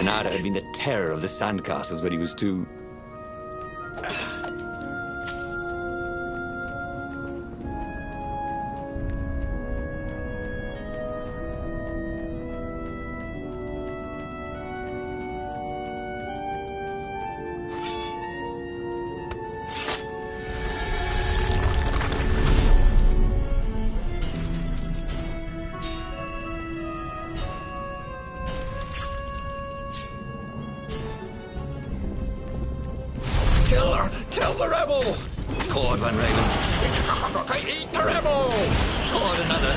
Renato had been the terror of the sandcastles when he was two. Kill the rebel! Caught one, Raven. Eat the rebel! Caught another.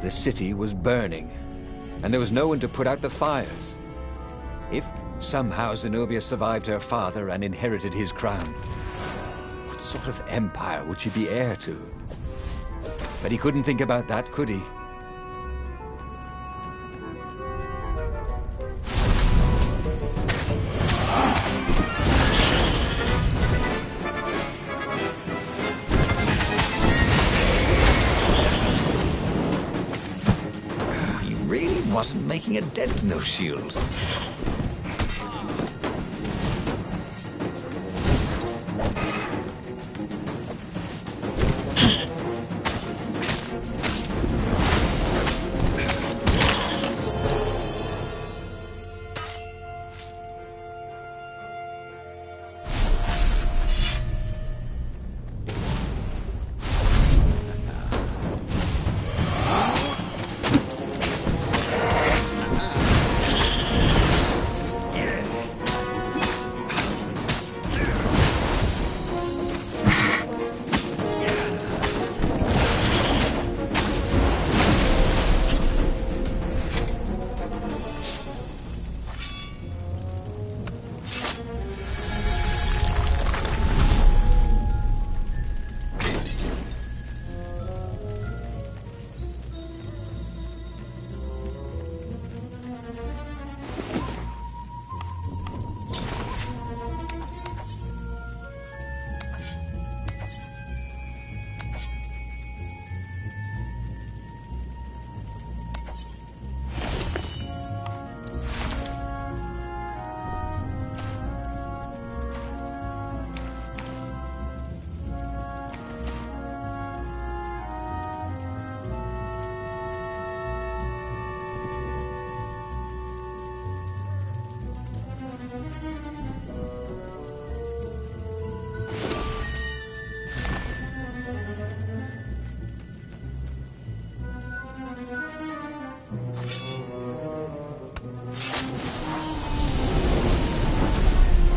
The city was burning, and there was no one to put out the fires. If somehow Zenobia survived her father and inherited his crown, what sort of empire would she be heir to? But he couldn't think about that, could he? Wasn't making a dent in those shields.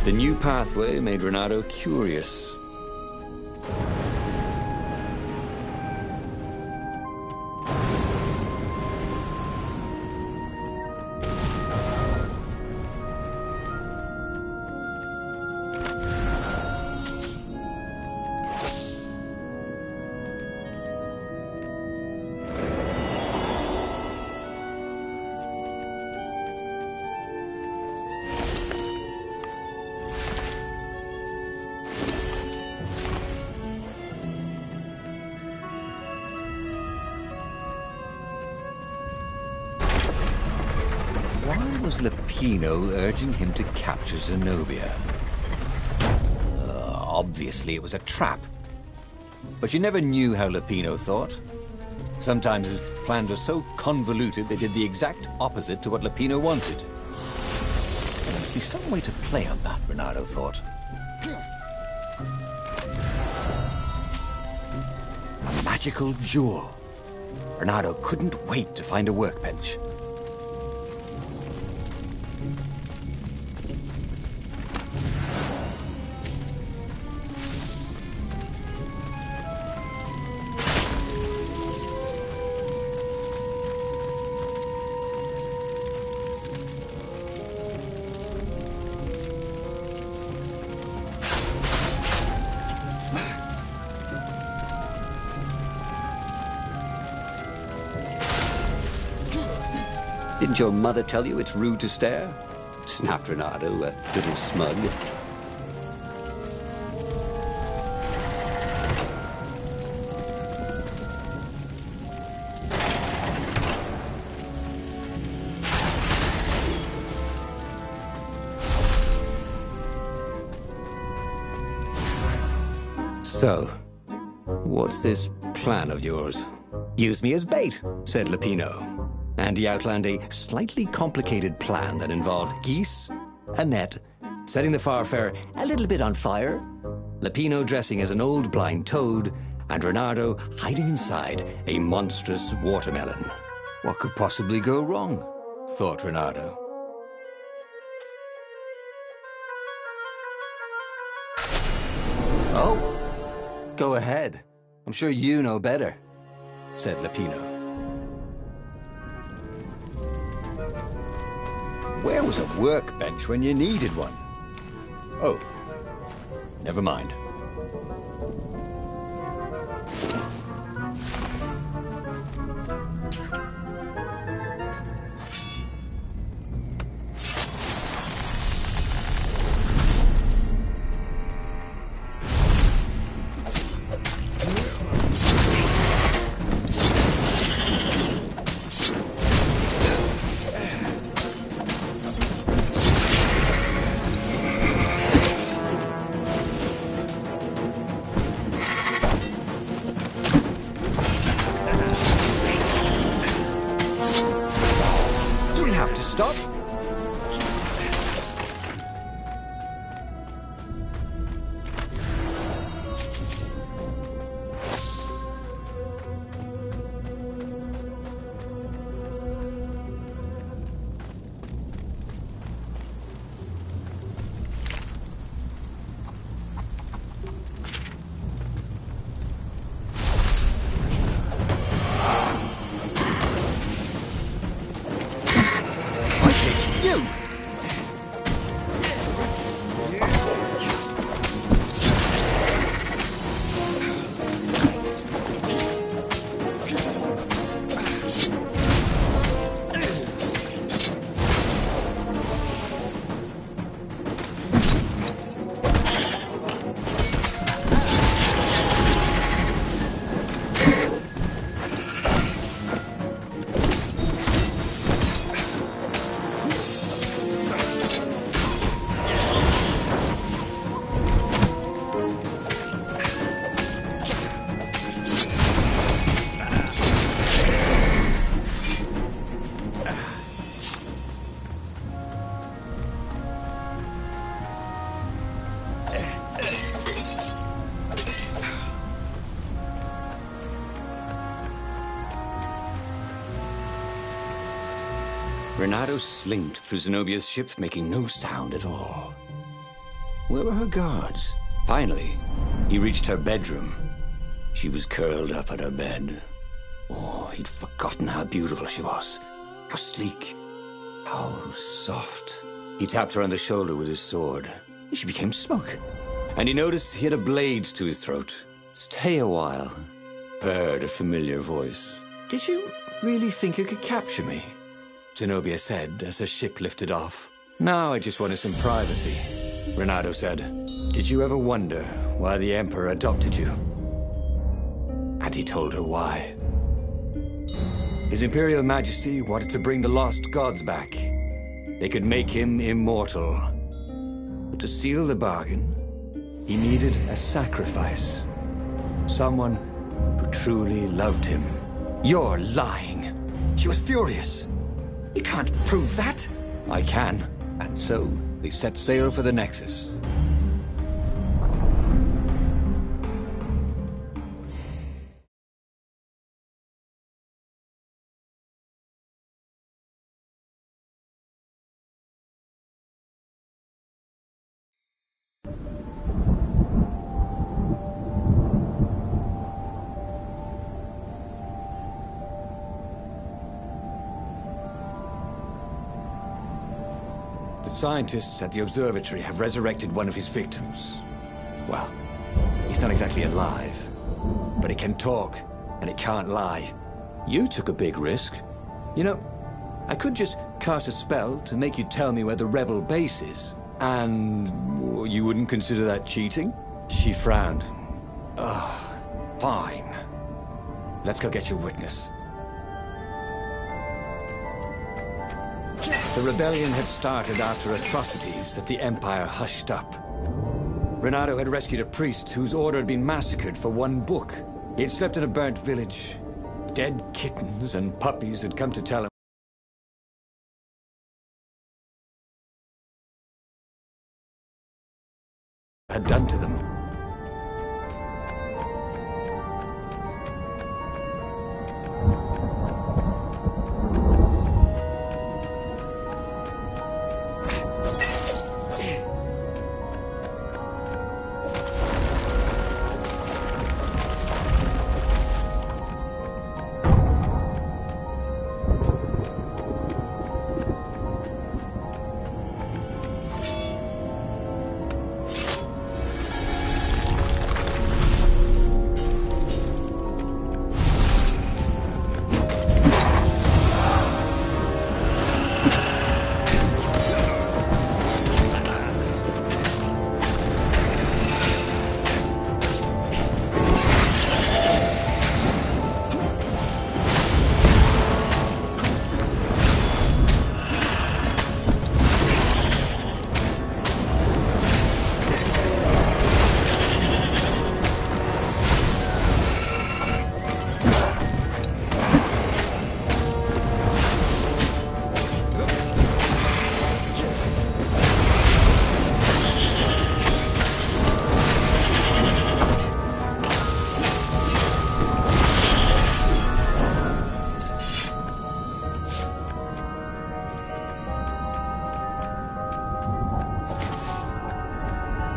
The new pathway made Renato curious. Why was Lupino urging him to capture Zenobia? Obviously it was a trap. But you never knew how Lupino thought. Sometimes his plans were so convoluted they did the exact opposite to what Lupino wanted. There must be some way to play on that, Bernardo thought. A magical jewel. Bernardo couldn't wait to find a workbench. Didn't your mother tell you it's rude to stare? Snapped Renato, a little smug. So, what's this plan of yours? Use me as bait, said Lupino. And he outlined a slightly complicated plan that involved geese, a net, setting the Farfarer a little bit on fire, Lupino dressing as an old blind toad, and Renato hiding inside a monstrous watermelon. What could possibly go wrong? Thought Renato. Oh, go ahead. I'm sure you know better, said Lupino. Where was a workbench when you needed one? Oh, never mind. Stop. Renato slinked through Zenobia's ship, making no sound at all. Where were her guards? Finally, he reached her bedroom. She was curled up on her bed. Oh, he'd forgotten how beautiful she was. How sleek. How soft. He tapped her on the shoulder with his sword. She became smoke. And he noticed he had a blade to his throat. Stay a while. Heard a familiar voice. Did you really think you could capture me? Zenobia said as her ship lifted off. Now I just wanted some privacy, Renato said. Did you ever wonder why the Emperor adopted you? And he told her why. His Imperial Majesty wanted to bring the lost gods back. They could make him immortal. But to seal the bargain, he needed a sacrifice. Someone who truly loved him. You're lying. She was furious. You can't prove that. I can. And so, they set sail for the Nexus. The scientists at the observatory have resurrected one of his victims. Well, he's not exactly alive, but he can talk, and he can't lie. You took a big risk. You know, I could just cast a spell to make you tell me where the rebel base is, and you wouldn't consider that cheating? She frowned. Ugh, fine. Let's go get your witness. The rebellion had started after atrocities that the Empire hushed up. Renato had rescued a priest whose order had been massacred for one book. He had slept in a burnt village. Dead kittens and puppies had come to tell him had done to them.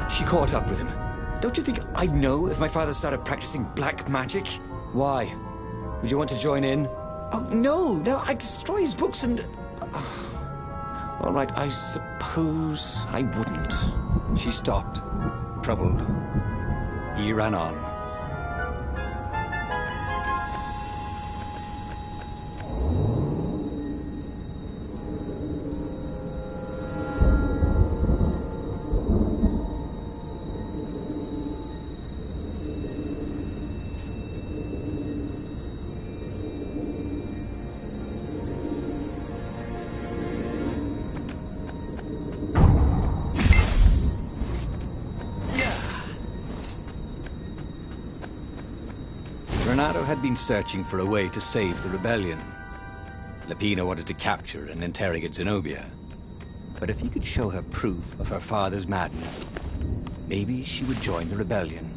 She caught up with him. Don't you think I'd know if my father started practicing black magic? Why? Would you want to join in? Oh, no, I'd destroy his books and... All right, I suppose I wouldn't. She stopped, troubled. He ran on. Renato had been searching for a way to save the rebellion. Lapina wanted to capture and interrogate Zenobia. But if he could show her proof of her father's madness, maybe she would join the rebellion.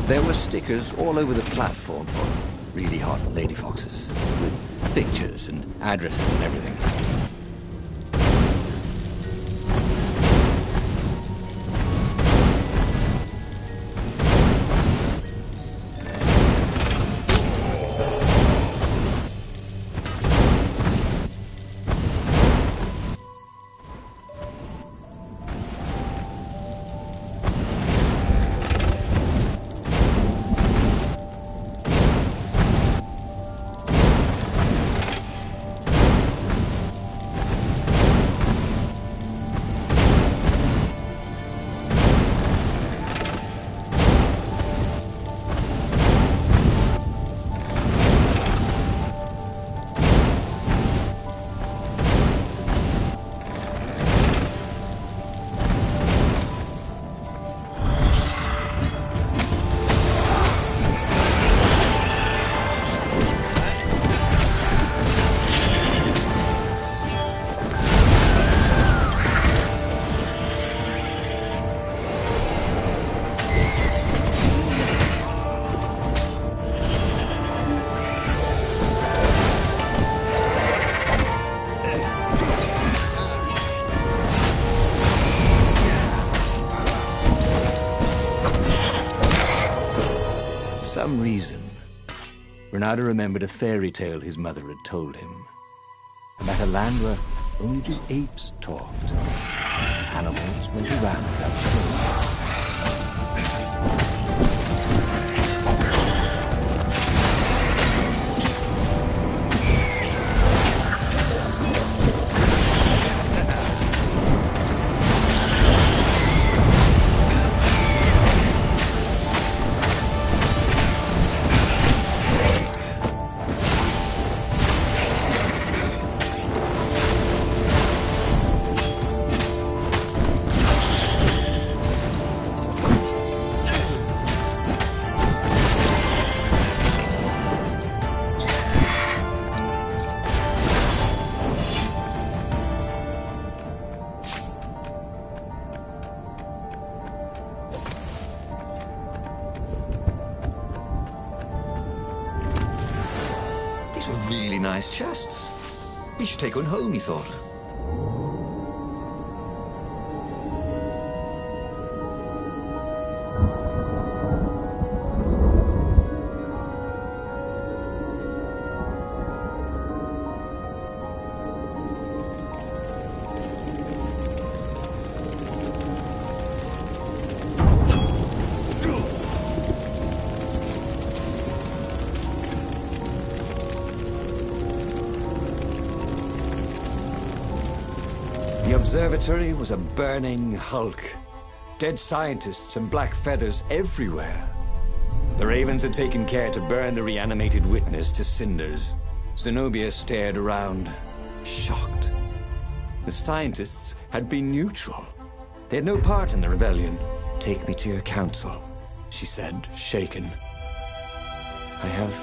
There were stickers all over the platform for really hot lady foxes, with pictures and addresses and everything. some reason, Renato remembered a fairy tale his mother had told him about a land where only the apes talked. Animals went around without clothes. These were really nice chests. He should take one home, he thought. The observatory was a burning hulk. Dead scientists and black feathers everywhere. The ravens had taken care to burn the reanimated witness to cinders. Zenobia stared around, shocked. The scientists had been neutral. They had no part in the rebellion. "Take me to your council," she said, shaken. "I have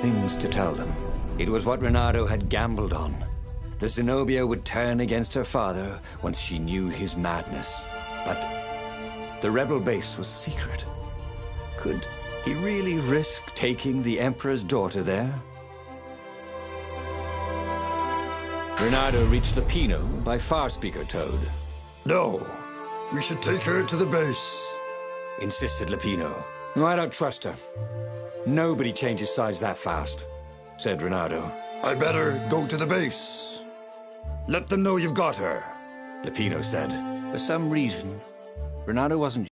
things to tell them." It was what Renato had gambled on. The Zenobia would turn against her father once she knew his madness. But the rebel base was secret. Could he really risk taking the Emperor's daughter there? Renato reached Lupino by Farspeaker Toad. No, we should take her to the base. Insisted Lupino. "No, I don't trust her. Nobody changes sides that fast," said Renato. I better go to the base. Let them know you've got her. Lupino said. For some reason, Renato wasn't